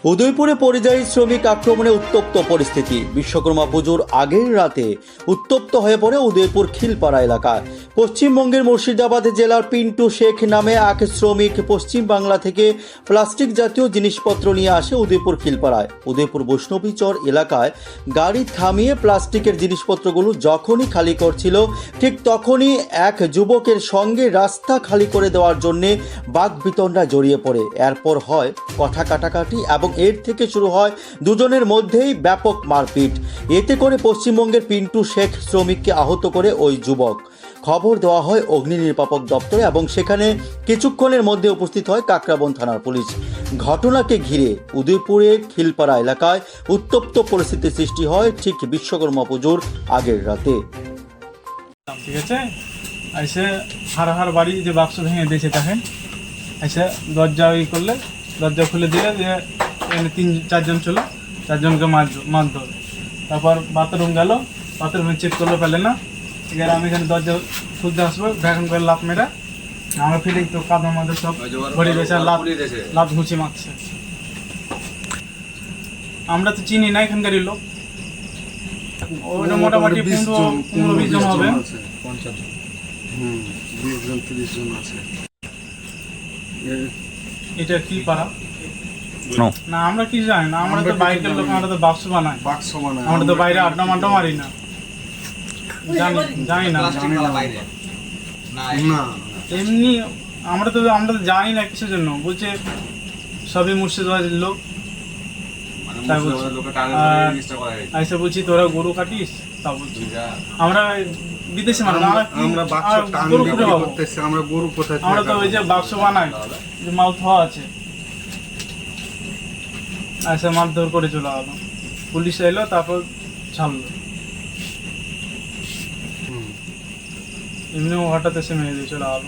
উদয়পুরে পরিযায়ী শ্রমিক আক্রমণে উত্তপ্ত পরিস্থিতি। বিশ্বকর্মা পুজোর আগের রাতে উত্তপ্ত হয়ে পড়ে উদয়পুর খিলপাড়া এলাকায়। পশ্চিমবঙ্গের মুর্শিদাবাদ জেলার পিন্টু শেখ নামে এক শ্রমিক পশ্চিম বাংলা থেকে প্লাস্টিক জাতীয় জিনিসপত্র নিয়ে আসে উদয়পুর খিলপাড়ায়। উদয়পুর বৈষ্ণবীচর এলাকায় গাড়ি থামিয়ে প্লাস্টিকের জিনিসপত্রগুলো যখনই খালি করছিল, ঠিক তখনই এক যুবকের সঙ্গে রাস্তা খালি করে দেওয়ার জন্যে বাকবিতণ্ডা জড়িয়ে পড়ে। এরপর হয় কথা কাটাকাটি এবং এর থেকে শুরু হয় দুজনের মধ্যেই ব্যাপক মারপিট। এতে করে পশ্চিমবঙ্গের পিন্টু শেখ শ্রমিককে আহত করে ওই যুবক। খবর দেওয়া হয় অগ্নি নির্বাপক দপ্তরে এবং সেখানে কিছুক্ষণের মধ্যে উপস্থিত হয় কাকরাবন থানার পুলিশ। ঘটনাকে ঘিরে উদয়পুরের খিলপাড়া এলাকায় উত্তপ্ত পরিস্থিতির সৃষ্টি হয় ঠিক বিশ্বকর্মা পুজোর আগের রাতে। ঠিক আছে, এসে হার বাড়ি যে বাক্স ভেঙে দিয়েছে তাকে এসে দরজা করলে, দরজা খুলে দিলে যে এখানে 3-4 ছিল, 4জনকে মারধর। তারপর বাথরুম গেল, বাথরুমে চেক করলো, পেলে না। এবার আমি এখানে দরজা খুলতে আসবো, ভ্যাকুম করে লাভ মেরে আমরা ফিরে তো কাঁদা মাদের সব ভরে দিয়েছে, লাভ ঘুষি মারছে। আমরা তো চিনি না এখানকারই লোক, ওটা মোটামুটি 15-20 জন হবে। 20-30 জন আছে। এটা কি পাড়া না, আমরা কি জানি না। আমরা তো বাইকের লোক, আমরা তো বাক্স বানাই, আমরা তো বাইরে আড্ডা মাড্ডা মারি না, জানি না এমনি। আমরা তো জানি না কিসের জন্য বলছে, সবই মুর্শিদাবাদের লোক। এসে বলছি তোরা গরু কাটিস, তা বলছি আমরা বিদেশি মানুষ, আমরা তো ওই যে বাক্স বানাই, যে মাল খাওয়া আছে। এসে মারধর করে চলে গেল, পুলিশ এলো, তারপর ছাড়লো। এমনি হঠাৎ এসে মেরে দিয়ে চলে গেল।